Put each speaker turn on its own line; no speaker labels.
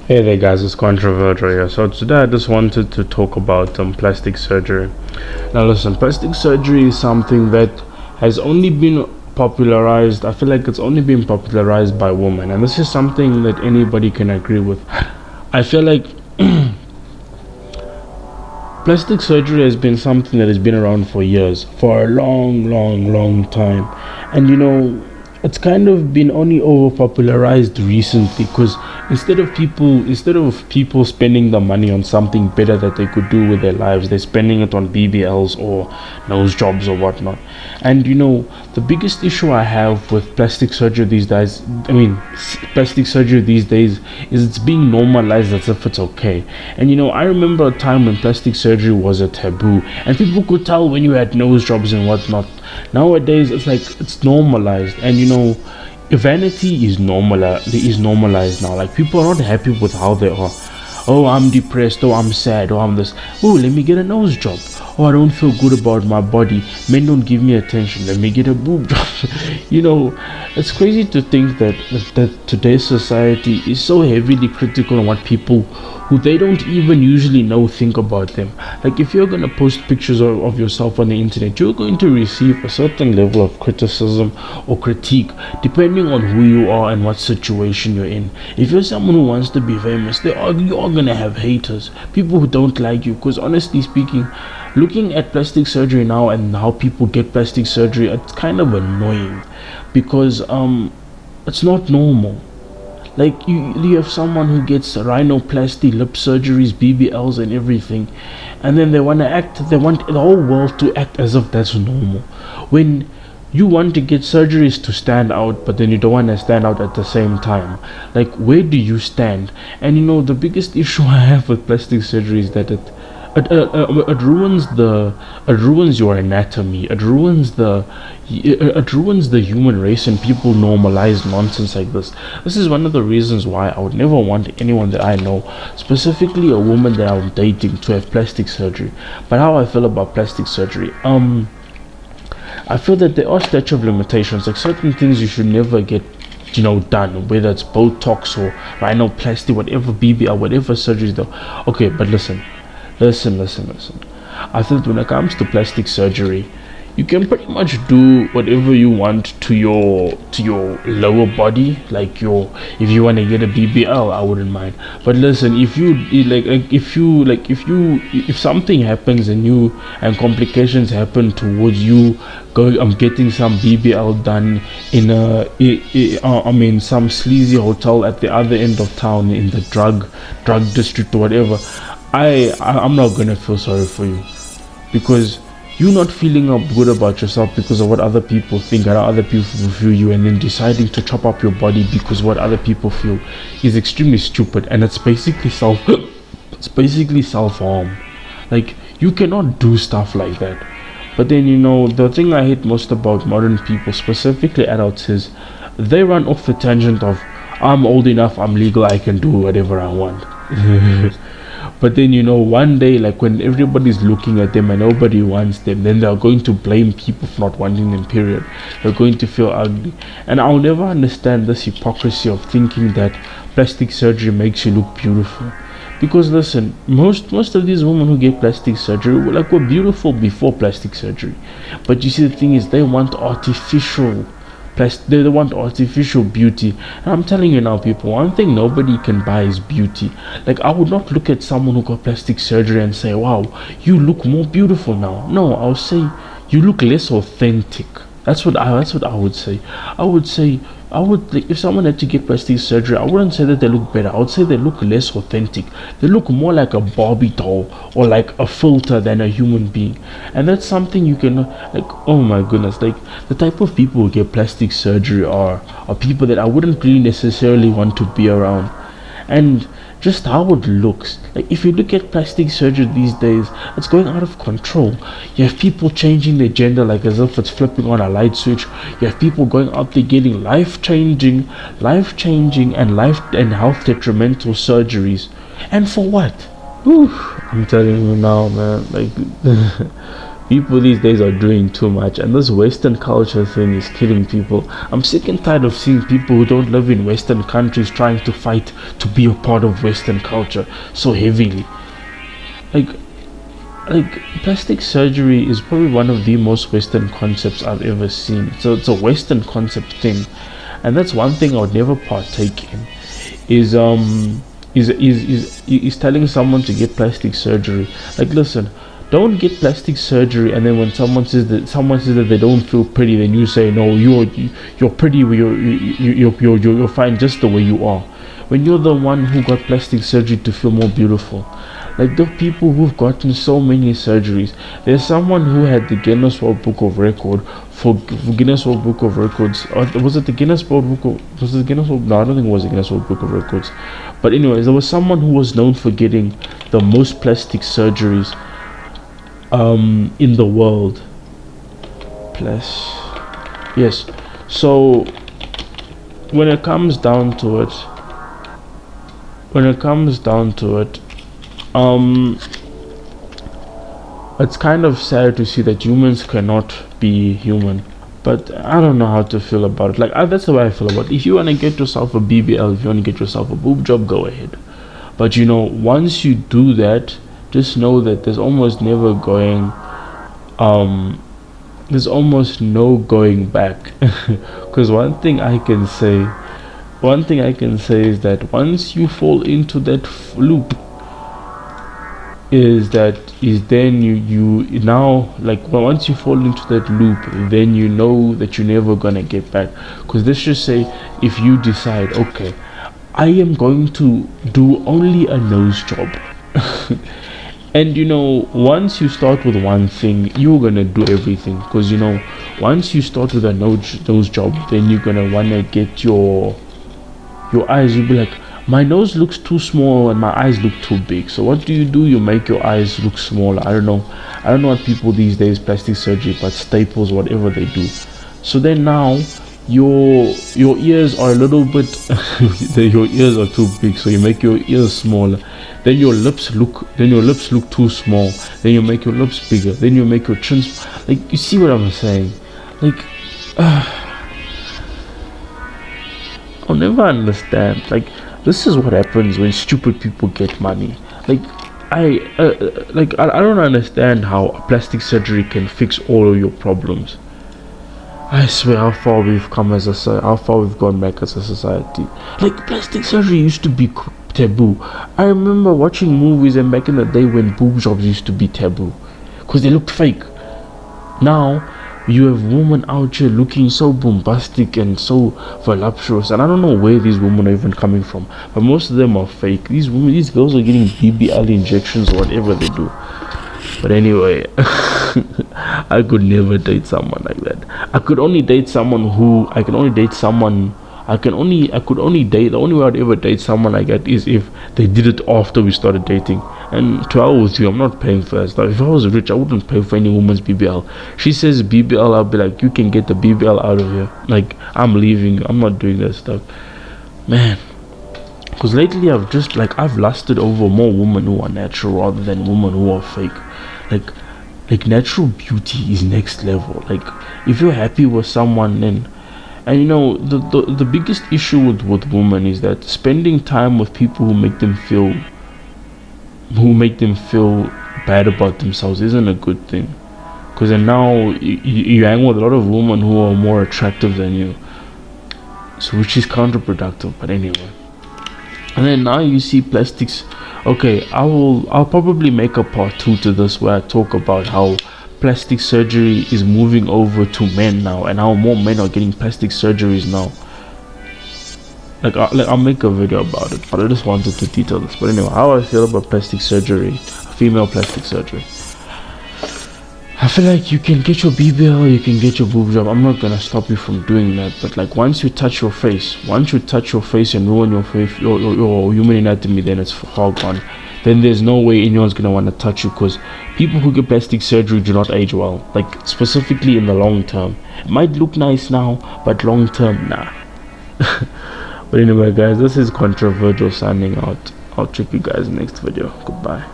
Hey there, guys, it's Controversial here. So, today I just wanted to talk about plastic surgery. Now, listen, plastic surgery is something that has only been popularized, I feel like it's only been popularized by women, and this is something that anybody can agree with. I feel like plastic surgery has been something that has been around for years, for a long time, and it's kind of been only over popularized recently because instead of people spending the money on something better that they could do with their lives, they're spending it on BBLs or nose jobs or whatnot. And the biggest issue I have with plastic surgery these days is it's being normalized as if it's okay. And I remember a time when plastic surgery was a taboo and people could tell when you had nose jobs and whatnot. Nowadays it's like it's normalized, and vanity is normalized now. Like, people are not happy with how they are. Oh, I'm depressed, oh, I'm sad, oh, I'm this. Oh, let me get a nose job. Oh, I don't feel good about my body, men don't give me attention, let me get a boob job. It's crazy to think that today's society is so heavily critical on what people who they don't even usually know think about them. Like, if you're going to post pictures of yourself on the internet, you're going to receive a certain level of criticism or critique depending on who you are and what situation you're in. If you're someone who wants to be famous, you're going to have haters, people who don't like you. Because honestly speaking, looking at plastic surgery now and how people get plastic surgery, it's kind of annoying because it's not normal. Like, you have someone who gets rhinoplasty, lip surgeries, BBLs and everything, and then they want the whole world to act as if that's normal, when you want to get surgeries to stand out, but then you don't want to stand out at the same time. Like, where do you stand? And the biggest issue I have with plastic surgery is that it ruins your anatomy. It ruins the human race, and people normalize nonsense like this. This is one of the reasons why I would never want anyone that I know, specifically a woman that I'm dating, to have plastic surgery. But how I feel about plastic surgery, I feel that there are statute of limitations. Like, certain things you should never get done, whether it's Botox or rhinoplasty, whatever, BBL, whatever surgery though. Okay, but listen. I think when it comes to plastic surgery, you can pretty much do whatever you want to your lower body. Like, if you want to get a BBL, I wouldn't mind. But listen, if something happens and complications happen towards you going, I'm getting some BBL done in some sleazy hotel at the other end of town in the drug district or whatever, I'm not gonna feel sorry for you, because you not feeling up good about yourself because of what other people think and how other people view you, and then deciding to chop up your body because what other people feel, is extremely stupid, and it's basically self-harm. Like, you cannot do stuff like that. But then the thing I hate most about modern people, specifically adults, is they run off the tangent of, I'm old enough, I'm legal, I can do whatever I want. But then one day, like, when everybody's looking at them and nobody wants them, then they're going to blame people for not wanting them, period. They're going to feel ugly. And I'll never understand this hypocrisy of thinking that plastic surgery makes you look beautiful. Because listen, most of these women who get plastic surgery were beautiful before plastic surgery. But you see, the thing is, they want they want artificial beauty. And I'm telling you now, people, one thing nobody can buy is beauty. Like, I would not look at someone who got plastic surgery and say, wow, you look more beautiful now. No, I'll say you look less authentic. That's what I would say. Like, if someone had to get plastic surgery, I wouldn't say that they look better. I would say they look less authentic. They look more like a Barbie doll or like a filter than a human being. And that's something you can, like, oh my goodness, like, the type of people who get plastic surgery are people that I wouldn't really necessarily want to be around. And just how it looks, like, if you look at plastic surgery these days, it's going out of control. You have people changing their gender like as if it's flipping on a light switch. You have people going out there getting life-changing and health detrimental surgeries, and for what? Whew, I'm telling you now, man, like, People these days are doing too much, and this Western culture thing is killing people. I'm sick and tired of seeing people who don't live in Western countries trying to fight to be a part of Western culture so heavily. Like, plastic surgery is probably one of the most Western concepts I've ever seen. So it's a Western concept thing, and that's one thing I would never partake in. Is telling someone to get plastic surgery. Like, listen, don't get plastic surgery, and then when someone says that they don't feel pretty, then you say no, you're pretty, you're fine just the way you are, when you're the one who got plastic surgery to feel more beautiful. Like the people who've gotten so many surgeries. There's someone who had the Guinness World Book of Record for Guinness World Book of Records. Or was it the Guinness World Book of, was it the Guinness World? No, I don't think it was the Guinness World Book of Records. But anyways, there was someone who was known for getting the most plastic surgeries in the world. Plus, yes. So when it comes down to it, it's kind of sad to see that humans cannot be human. But I don't know how to feel about it. Like, that's the way I feel about it. If you want to get yourself a BBL, if you want to get yourself a boob job, go ahead. But you know, once you do that, just know that there's almost never going there's almost no going back. Because one thing I can say is that once you fall into that loop, is then you now, like, once you fall into that loop, then you know that you're never gonna get back. Because let's just say, if you decide, okay, I am going to do only a nose job. And you know, once you start with one thing, you're gonna do everything. Because you know, once you start with a nose job, then you're gonna wanna get your eyes. You'll be like, my nose looks too small and my eyes look too big. So what do? You make your eyes look smaller. I don't know what people these days, plastic surgery, but staples, whatever they do. So then now your ears are a little bit your ears are too big, so you make your ears smaller. Then your lips look too small. Then you make your lips bigger. Then you make your chin like, you see what I'm saying? Like, I'll never understand. Like, this is what happens when stupid people get money. Like, I don't understand how plastic surgery can fix all of your problems. I swear, how far we've come as how far we've gone back as a society. Like, plastic surgery used to be taboo. I remember watching movies and back in the day when boob jobs used to be taboo, because they looked fake. Now you have women out here looking so bombastic and so voluptuous, and I don't know where these women are even coming from, but most of them are fake. These girls are getting BBL injections or whatever they do. But anyway, I could never date someone like that. I could only date someone the only way I'd ever date someone like that is if they did it after we started dating. And to hell with you, I'm not paying for that stuff. If I was rich, I wouldn't pay for any woman's BBL. She says BBL, I'll be like, you can get the BBL out of here. Like, I'm leaving. I'm not doing that stuff, man. Because lately I've lusted over more women who are natural rather than women who are fake. Like natural beauty is next level. Like, if you're happy with someone, then, and you know, the biggest issue with women is that spending time with people who make them feel bad about themselves isn't a good thing. Because then now you hang with a lot of women who are more attractive than you, so which is counterproductive. But anyway, and then now you see plastics. Okay, I'll probably make a part 2 to this, where I talk about how plastic surgery is moving over to men now, and how more men are getting plastic surgeries now. Like I'll make a video about it, but I just wanted to detail this. But anyway, how I feel about plastic surgery, female plastic surgery. I feel like you can get your BBL, you can get your boob job. I'm not gonna stop you from doing that, but like, once you touch your face and ruin your face, your human anatomy, then it's far gone. Then there's no way anyone's gonna want to touch you, because people who get plastic surgery do not age well. Like, specifically in the long term. It might look nice now, but long term, nah. But anyway, guys, this is Controversial signing out. I'll check you guys next video. Goodbye.